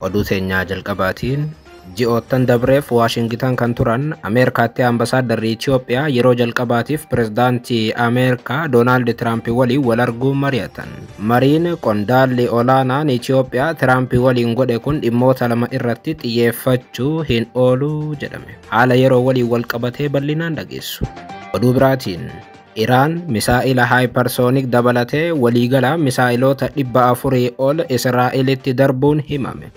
oduu teenyaa jalqabaatiin ji'oottan dabreef Waashingtan kan turan Ameerikaatti ambasaadarri Itoophiyaa yeroo jalqabaatiif pirezidaantii Ameerikaa Doonaald Tiraamp waliin wal arguun mari'atan. Mariin qondaalli olaanaan Itoophiyaa Tiraamp waliin godhe kun dhimmoota lama irratti xiyyeeffachuu hin oolu jedhame. Haala yeroo waliin wal qabatee bal'inaan dhageessu. Oduu biraatiin Iraan misaa'ila haayiparsoonik dabalatee waliigalaa misaa'iloota 400 ol Israa'elitti darbuun himame.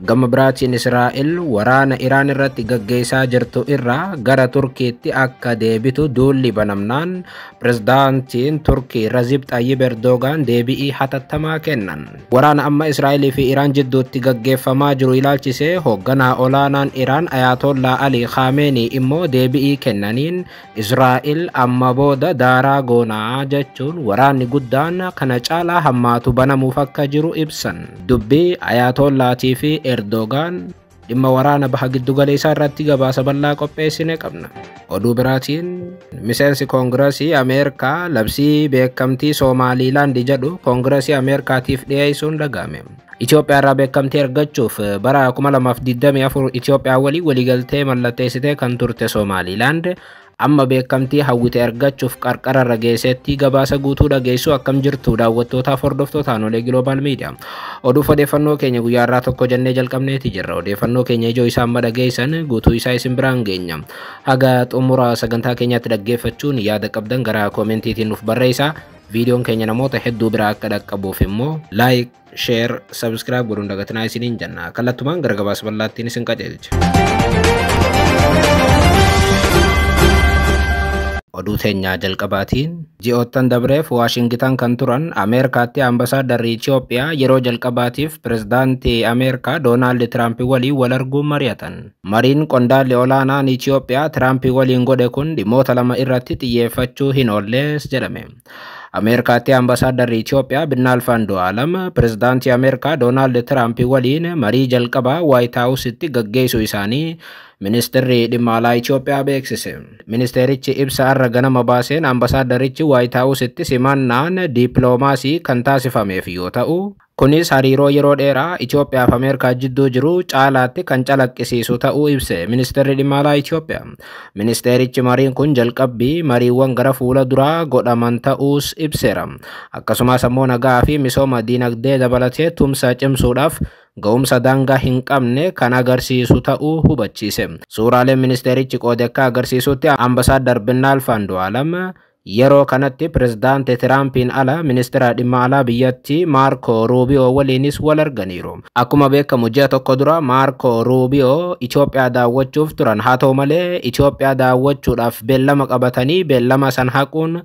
Gama biraatiin Israa'el waraana Iraan irratti gaggeessaa jirtu irraa gara Turkiitti akka deebitu duulli banamnaan pirezidaantiin Turkii Recep Tayyip Erdogan deebi'ii hatattamaa kennan. Waraana amma Israa'elii fi Iraan jidduutti gaggeeffamaa jiru ilaalchisee hoogganaa olaanaan Iraan Ayatollah Ali Khamenei immoo deebi'ii kennaniin Israa'el amma booda daaraa goonaa jechuun waraanni guddaan kana caalaa hammaatu banamuuf akka jiru ibsan. Dubbii Ayatollahtii fi Erdogan dhimma waraana baha giddugaleessaa irratti gabaasa bal'aa qopheessine qabna. Oduu biraatiin miseensi koongiresii Ameerikaa labsii beekamtii Somaaliilaand jedhu koongiresii Ameerikaatiif dhiyeessuun dhaga'ame. Itoophiyaa irraa beekamtii argachuuf bara 2024 Itoophiyaa waliigaltee mallatteessitee kan turte Somaaliilaand amma beekamtii hawwite argachuuf qarqara geessetti gabaasa guutuu dhageessu akkam jirtu daawwattootaaf hordoftootaan olee Global Media. Oduuf odeeffannoo keenya guyyaa irraa tokko jennee jalqabneeti jirra. Odeeffannoo keenya ijoo isaa amma dhageessan guutuu isaa isin biraan geenya. Haga xumura sagantaa keenyaatti dhaggeeffachuun yaada qabdan gara koomentiitiin nuuf barreessaa. Viidiyoon keenya namoota hedduu biraa akka dhaqqabuuf immoo like, share, subscribe godhuun dagatinaa isiniin jenna. Kallattumaan gara gabaasa bal'aattiin isin qajeelcha. Oduu teenyaa jalqabaatiin ji'oottan dabreef Waashingtan kan turan Ameerikaatti ambasaadarri Itoophiyaa yeroo jalqabaatiif pirezidaantii Ameerikaa Doonaald Tiraamp waliin wal arguun mari'atan. Mariin qondaalli olaanaan Itoophiyaa Tiraamp waliin godhe kun dhimmoota lama irratti xiyyeeffachuu hin oolles jedhame. Ameerikaatti ambasaadarri Itoophiyaa Binnaal Andu'aalam pirezidaantii Ameerikaa Doonaald Tiraamp waliin marii jalqabaa Waayit Haawusitti gaggeessuu isaanii Ministeerri dhimma alaa Itoophiyaa beeksise. Ministeerichi ibsa irra ganama baaseen ambasaadarichi Waayit Haawusitti simannaan diippiloomaasii kan taasifameef yoo ta'u, kunis hariiroo yeroo dheeraa Itoophiyaa fi Ameerikaa jidduu jiru caalaatti kan calaqqisiisu ta'uu ibse Ministeerri dhimma alaa Itoophiyaa. Ministeerichi mariin kun jalqabbii mariiwwan gara fuula duraa godhaman ta'uus ibseera. Akkasumas ammoo nagaa fi misooma diinagdee dabalatee tumsa cimsuudhaaf ga'umsa daangaa hin qabne kan agarsiisu ta'uu hubachiise. Suuraaleen ministeerichi qoode akka agarsiisutti ambasaadar Binnaal Andu'aalam yeroo kanatti pirezidaantii Tiraampiin ala ministeera dhimma alaa biyyattii Maarko Ruubiyoo waliinis wal arganiiru. Akkuma beekamu ji'a tokko dura Maarko Ruubiyoo Itoophiyaa daawwachuuf turan. Haa ta'u malee Itoophiyaa daawwachuudhaaf beellama qabatanii beellama san haquun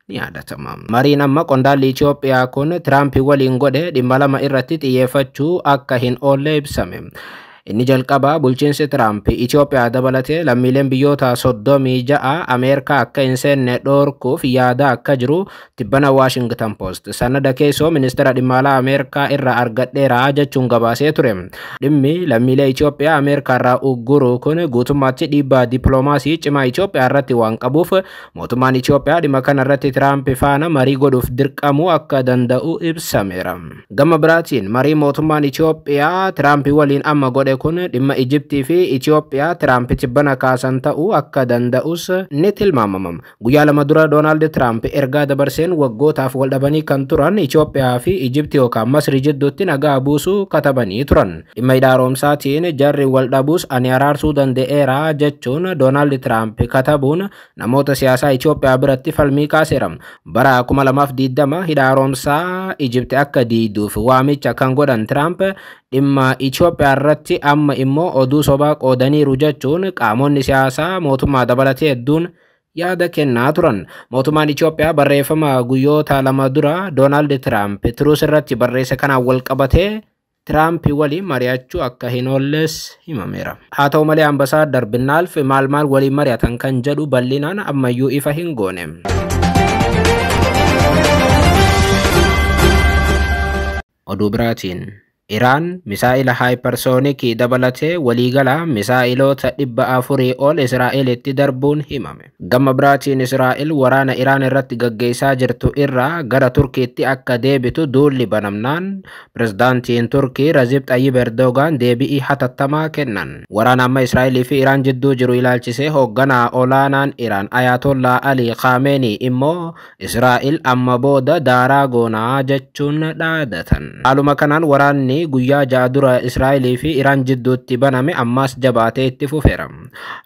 ni yaadatama. Mariin amma qondaalli Itoophiyaa kun Tiraamp waliin godhe dhimma lama irratti xiyyeeffachuu akka hin oolle ibsame. Inni jalqabaa bulchiinsi Tiraamp Itoophiyaa dabalatee lammiileen biyyoota 36 Ameerikaa akka hin seenne dhoorkuuf yaada akka jiru tibbana Washington Post sanada keessoo ministeera dhimma alaa Ameerikaa irraa argadheera jechuun gabaasee ture. Dhimmi lammiilee Itoophiyaa Ameerikaa irraa ugguru kun guutummaatti dhiibbaa diippiloomaasii cimaa Itoophiyaa irratti waan qabuuf mootummaan Itoophiyaa dhimma kana irratti Tiraamp faana marii godhuuf dirqamuu akka danda'u ibsameera. Gama biraatiin marii mootummaan Itoophiyaa Tiraamp waliin amma godhe kun dhimma Ijiptii fi Itoophiyaa Tiraamp tibbana kaasan ta'uu akka danda'us ni tilmaamama. Guyyaa lama dura Doonaald Tiraamp ergaa dabarseen waggootaaf wal dhabanii kan turan Itoophiyaa fi Ijiptii yookaan Masri jidduutti nagaa buusuu katabanii turan. Dhimma hidhaaromsaatiin jarri wal dhabuus ani araarsuu danda'eera jechuun Doonaald Tiraamp katabuun namoota siyaasaa Itoophiyaa biratti falmii kaaseera. Bara 2020 hidhaaromsaa Ijiptii akka diiduuf waamicha kan godhan Tiraamp dhimma Itoophiyaa irratti amma immoo oduu sobaa qoodaniiru jechuun qaamonni siyaasaa mootummaa dabalatee hedduun yaada kennaa turan. Mootummaan Itoophiyaa barreeffama guyyoota lama dura Doonaald Tiraamp Tiruus irratti barreesse kanaan wal qabatee Tiraamp waliin mari'achuu akka hin oolles himameera. Haa ta'u malee ambasaadar Binnaal maal waliin mari'atan kan jedhu bal'inaan ammayyuu ifa hin goone. Oduu biraatiin Iraan misaa'ila hypersoonikii dabalatee waliigala misaa'iloota 400 ol Israa'elitti darbuun himame. Gama biraatiin Israa'el waraana Iraan irratti gaggeessaa jirtu irraa gara Turkiitti akka deebitu duulli banamnaan pirezidaantiin Turkii Recep Tayyip Erdogan deebii hatattamaa kennan. Waraana amma Israa'elii fi Iraan jidduu jiru ilaalchisee hoogganaa olaanaan Iraan Ayatollah Ali Khamenei immoo Israa'el amma booda daaraa goonaa jechuun dhaadatan. Haaluma kanaan waraanni guyyaa ja'a dura Israa'elii fi Iraan jidduutti baname ammas jabaatee itti fufeera.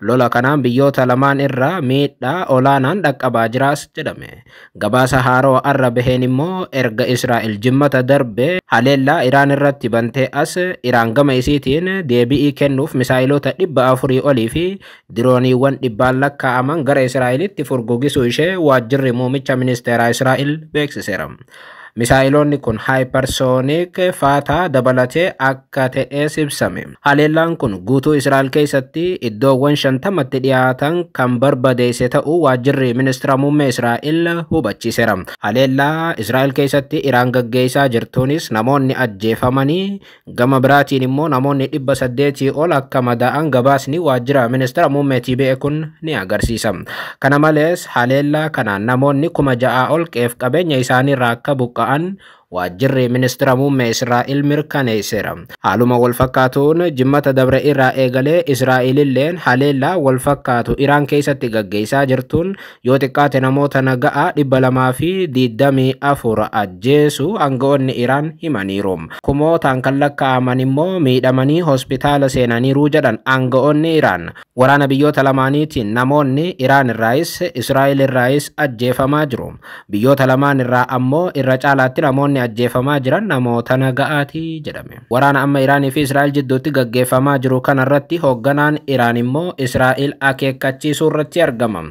Lola kanaan biyyoota lamaan irraa miidhaa olaanaan dhaqqabaa jiraas jedhame. Gabaasa haaroo arra baheen immoo erga Israa'el jimmata darbe haleellaa Iraan irratti bantee as Iraan gama isiitiin deebii kennuuf misaa'ilota 400 olii fi dirooniiwwan 100 lakkaa'aman gara Israa'elitti furgugisuu ishee waajjirri muummicha ministeeraa Israa'el beeksiseera. Misaa'iloonni kun hypersonic faataa dabalatee akka ta'e ibsame. Haleellaan kun guutuu Israa'el keessatti iddoowwan 50tti dhiyaatan kan barbadeesse ta'uu waajjirri ministeera muummee Israa'el hubachiiseera. Haleellaa Israa'el keessatti Iraan gaggeessaa jirtuunis namoonni ajjeefamanii gama biraatiin immoo namoonni 800 ol akka madaa'an gabaasni waajjira ministeera muummeetii ba'e kun ni agarsiisa. Kana malees haleellaa kanaan namoonni 6,000 ol qeef qabeenya isaaniirraa akka buqqa'an waajjirri ministeera muummee Israa'el mirkaneesseera. Haaluma wal fakkaatuun jimmata dabre irraa eegalee Israa'elilleen haleellaa wal fakkaatu Iraan keessatti gaggeessaa jirtuun yoo xiqqaate namoota naga'aa 224 ajjeesuu aangawoonni Iraan himaniiru. Kumootaan kan lakkaa'aman immoo miidhamanii hospitaala seenaniiru jedhan aangawoonni Iraan. Waraana biyyoota lamaaniitiin namoonni Iraan irraayis Israa'el irraayis ajjeefamaa jiru. Biyyoota lamaan irraa ammoo irra caalaatti namoonni ajjeefamaa jiran namoota naga'aati jedhame. Waraana amma Iraanii fi Israa'el jidduutti gaggeeffamaa jiru kanarratti hoogganaan Iraan immoo Israa'el akeekkachiisuu irratti argama.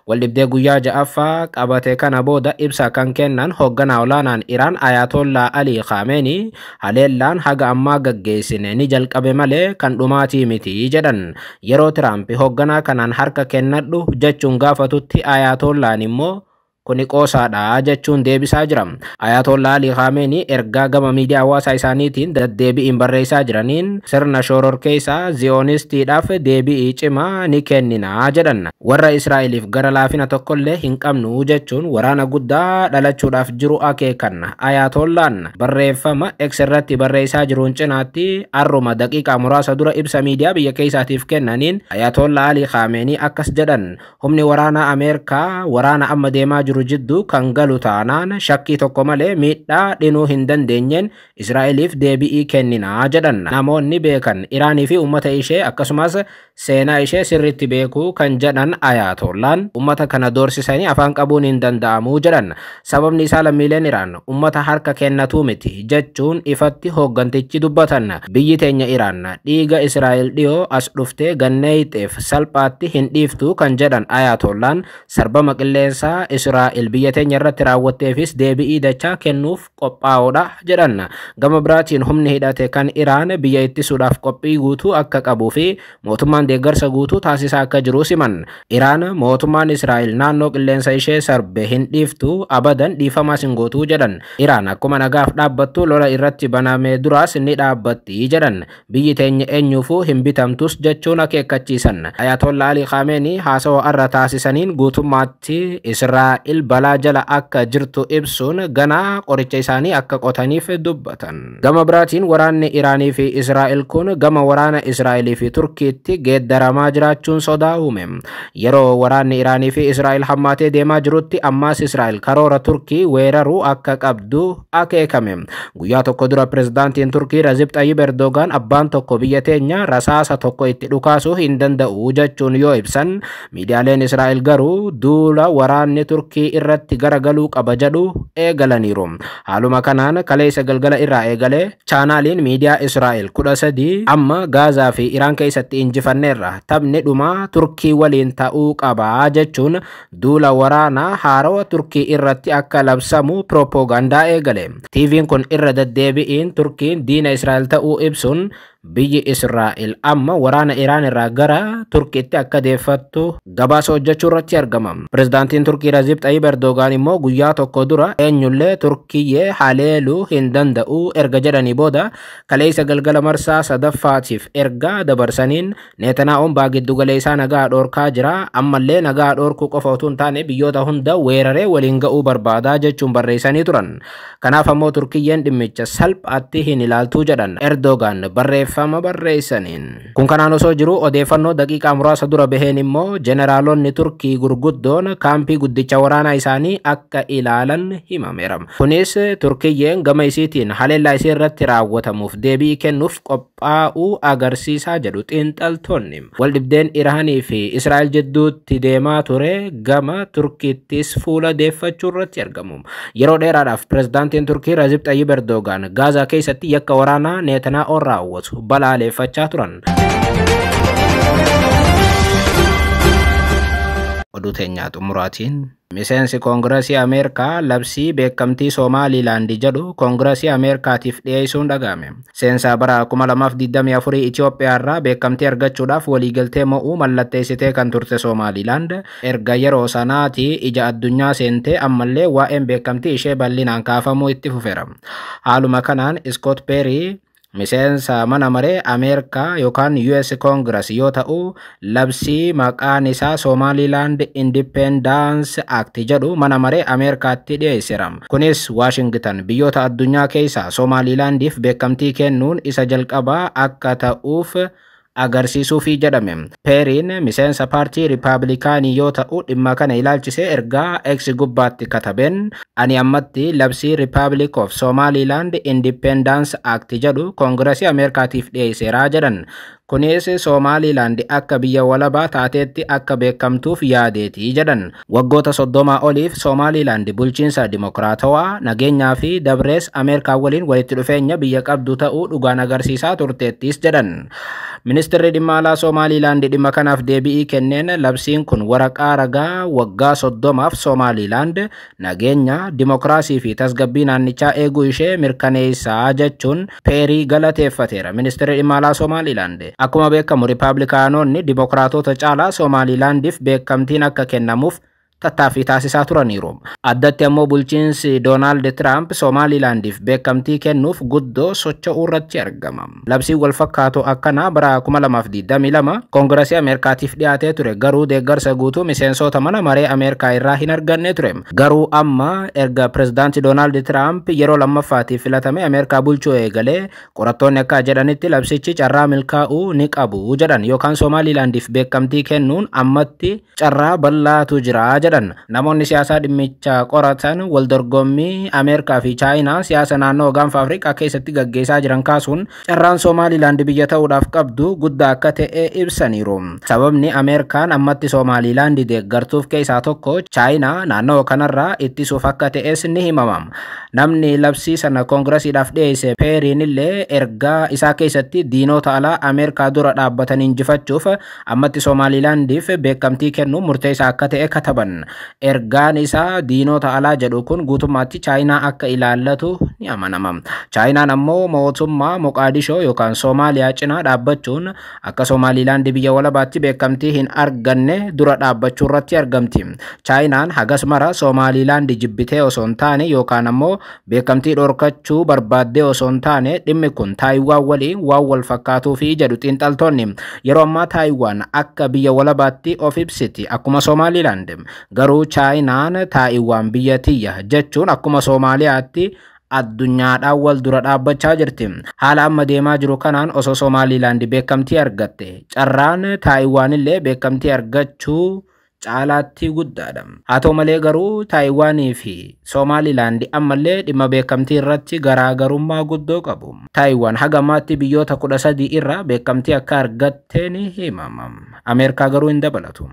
Waldhibdee guyyaa ja'affaa qabate kana booda ibsa kan kennan hoogganaa olaanaan Iraan Ayatollah Ali Khamenei haleellaan haga ammaa gaggeessine ni jalqabe malee kan dhumaatii miti jedhan. Yeroo Tiraamp hoogganaa kanaan harka kennadhu jechuun gaafatutti Ayatollaan immoo kuni qoosaadha jechuun deebisaa jira. Ayatollah Ali Khamenei ergaa gama miidiyaa hawaasaa isaaniitiin deddeebiin barreessaa jiraniin sirna shororkeessaa ziyoonistiidhaaf deebii cimaa ni kennina jedhan. Warra Israa'eliif gara laafina tokkollee hin qabnu jechuun waraana guddaa dhalachuudhaaf jiru akeekan. Ayatollaan barreeffama X irratti barreessaa jiruun cinaatti arruma daqiiqaa muraasa dura ibsa miidiyaa biyya keessaatiif kennaniin Ayatollah Ali Khamenei akkas jedhan. Humni waraanaa Ameerikaa waraana amma deemaa jiru jidduu kan galu taanaan shakkii tokko malee miidhaa dhinuu hin dandeenyeen Israa'eliif deebii kennina jedhan. Namoonni beekan Iraanii fi uummata ishee akkasumas seenaa ishee sirriitti beekuu kan jedhan Ayatollaan uummata kana doorsisanii afaan qabuun hin danda'amu jedhan. Sababni isaa lammiileen Iraan uummata harka kennatuu miti jechuun ifatti hooggantichi dubbatan. Biyyi teenya Iraan dhiiga Israa'el dhiyoo as dhuftee ganneeyxeef salphaatti hin dhiiftu kan jedhan Ayatollaan sarbama qilleensaa Israa'el biyya teenya irratti raawwatteefis deebii dachaa kennuuf qophaa'oodha jedhan. Gama biraatiin humni hidhate kan Iraan biyya ittisuudhaaf qophii guutuu akka qabuu fi mootummaan deeggarsa guutuu taasisaa akka jiru siman. Iraan mootummaan Israa'el naannoo qilleensa ishee sarbe hin dhiiftu abadan dhiifamaas hin gootuu jedhan. Iraan akkuma nagaaf dhaabbattu lola irratti banamee duraas ni dhaabbatti jedhan. Biyyi teenya eenyuufuu hin bitamtus jechuun akeekkachiisan. Ayatollah Ali Khamenei haasawaa arra taasisaniin guutummaatti Israa'el balaa jala akka jirtu ibsuun ganaa qoricha isaanii akka qotaniif dubbatan. Gama biraatiin waraanni Iraanii fi Israa'el kun gama waraana Israa'elii fi Turkiitti geeddaramaa jiraachuun sodaa uume. Yeroo waraanni Iraanii fi Israa'el hammaatee deemaa jirutti ammaas Israa'el karoora Turkii weeraruu akka qabdu akeekame. Guyyaa tokko dura pirezidaantiin Turkii Recep Tayyip Erdogan abbaan tokko biyya teenya rasaasa tokko itti dhukaasuu hin danda'u jechuun yoo ibsan, miidiyaaleen Israa'el garuu duula waraanni Turkii irratti garagaluu qaba jedhu eegalaniiru. Haaluma kanaan kaleessa galgala irraa eegalee chaanaaliin miidiyaa Israa'el 13 amma Gaazaa fi Iraan keessatti injifanneerra taphni dhumaa Turkii waliin ta'uu qaba jechuun duula waraanaa haarawaa Turkii irratti akka labsamu propoogandaa eegale. TV'n kun irra deddeebi'iin Turkiin diina Israa'el ta'uu ibsuun biyyi Israa'el amma waraana Iraan irraa gara Turkiitti akka deeffattu gabaasa hojjechuu irratti argama. Pirezidaantiin Turkii Recep Tayyip Erdogan immoo guyyaa tokko dura eenyullee Turkiyyee haleeluu hin danda'u erga jedhanii booda kaleessa galgala marsaa sadaffaatiif erga dabarsaniin Netanyaa'uun giddu galeessaa nagaa dhoorkaa jira, ammallee nagaa dhoorkuu qofa otoo hin taane biyyoota hunda weeraree waliin ga'uu barbaadaa jechuun barreessanii turan. Kanaaf ammoo Turkiyyeen dhimmicha salphaatti hin ilaaltuu jedhan Erdogan barreeffama barreessaniin. Kun kanaan osoo jiru odeeffannoo daqiiqaa muraasa dura baheen immoo jeneraalonni Turkii gurguddoon kaampii guddicha waraanaa isaanii akka ilaalan himameera. Kunis Turkiyyeen gama isiitiin haleellaa isii irratti raawwatamuuf deebii kennuuf qophaa'uu agarsiisaa jedhu xiinxaltoonni. Waldhibdeen Iraanii fi Israa'el jidduutti deemaa ture gama Turkiittis fuula deeffachuu irratti argamu. Yeroo dheeraadhaaf pirezidaantiin Turkii Recep Tayyip Erdogan Gaazaa keessatti yakka waraanaa Netanyaa'uun raawwatu balaaleffachaa turan. Oduu teenyaa xumuraatiin miseensi Koongireesii Ameerikaa labsii beekamtii Somaaliilaand jedhu Koongireesii Ameerikaatiif dhiyeessuun dhaga'ame. Seensaa bara 2024 Itoophiyaa irraa beekamtii argachuudhaaf waliigaltee mo'uu mallatteessitee kan turte Somaaliilaand erga yeroo sanaati ija addunyaa seentee ammallee waa'een beekamtii ishee bal'inaan kaafamuu itti fufeera. Haaluma kanaan Scott Perry miseensa mana maree Ameerikaa yookaan US Congress yoo ta'u labsii maqaan isaa Somaliland Independence Act jedhu mana maree Ameerikaatti dhiyeesseera. Kunis Washington biyyoota addunyaa keessaa Somalilandiif beekamtii kennuun isa jalqabaa akka ta'uuf agarsiisuufi jedhame. Perry'n miseensa paartii Riippaabilikaanii yoo ta'u dhimma kana ilaalchisee ergaa X gubbaatti katabeen ani ammatti labsii Republic of Somaliland Independence Act jedhu Koongireesii Ameerikaatiif dhiyeesseera jedhan. Kunis Somaliland akka biyya walabaa taateetti akka beekamtuuf yaadeeti jedhan. Waggoota 30 oliif Somaliland bulchiinsa dimokiraatawaa nageenyaa fi dabrees Ameerikaa waliin walitti dhufeenya biyya qabdu ta'uu dhugaan agarsiisaa turteettis jedhan. Ministeerri dhimma alaa Somaliland dhimma kanaaf deebii kenneen labsiin kun waraqaa ragaa waggaa 30f Somaliland nageenya, dimokiraasii fi tasgabbii naannichaa eeguu ishee mirkaneessaa jechuun Perry galateeffateera. Ministeerri dhimma alaa Somaliland akkuma beekamu Riippaabilikaanonni dimokiraatota caalaa Somalilandiif beekamtiin akka kennamuuf tattaaffii taasisaa turaniiru. Addatti ammoo bulchiinsi Donald Trump Somalilandiif beekamtii kennuuf guddoo socho'uu irratti argama. Labsiin wal fakkaatu akkanaa bara 2022 Koongireesii Ameerikaatiif dhiyaatee ture garuu deeggarsa guutuu miseensota mana maree Ameerikaa irraa hin arganne ture. Garuu amma erga pirezidaantii Donald Trump yeroo lammaffaatiif filatame Ameerikaa bulchuu eegalee qorattoonni akka jedhanitti labsichi carraa milkaa'uu ni qabu jedhan yookaan Somalilandiif beekamtii kennuun ammatti carraa bal'aatu jira. Namoonni siyaasaa dhimmicha qoratan waldorgommii Ameerikaa fi Chaayinaa siyaasa naannoo gaanfa Afrikaa keessatti gaggeessaa jiran kaasuun carraan Somaliland biyya ta'uudhaaf qabdu guddaa akka ta'e ibsaniiru. Sababni Ameerikaan ammatti Somaliland deeggartuuf keessaa tokko Chaayinaa naannoo kanarraa ittisuuf akka ta'es ni himama. Namni labsii sana Koongireesiidhaaf dhiyeesse Perry'n illee ergaa isaa keessatti diinota alaa Ameerikaa dura dhaabbatan injifachuuf ammatti Somalilandiif beekamtii kennuun murteessaa akka ta'e kataban. Ergaan isaa diinota alaa jedhu kun guutummaatti Chaayinaa akka ilaallatu ni amanama. Chaayinaan ammoo mootummaa Moqaadishoo yookaan Soomaaliyaa cinaa dhaabbachuun akka Somaliland biyya walabaatti beekamtii hin arganne dura dhaabbachuu irratti argamti. Chaayinaan hagas mara Somaliland jibbitee osoo hin taane yookaan ammoo beekamtii dhorkachuu barbaaddee osoo hin taane dhimmi kun Taayiwaan waliin waan wal fakkaatuu fi jedhu xiinxaltoonni. Yeroo ammaa Taayiwaan akka biyya walabaatti of ibsiti akkuma Somaliland. Garuu Chaayinaan Taayiwaan biyya tiyya jechuun akkuma Soomaaliyaatti addunyaadhaan wal dura dhaabbachaa jirti. Haala amma deemaa jiru kanaan osoo Somaliland beekamtii argatte carraan Taayiwaan illee beekamtii argachuu caalaatti guddaadha. Haa ta'u malee garuu Taayiwaanii fi Somaliland ammallee dhimma beekamtii irratti garaagarummaa guddoo qabu. Taayiwaan hagamaatti biyyoota 13 irraa beekamtii akka argatte ni himama. Ameerikaa garuu hin dabalatu.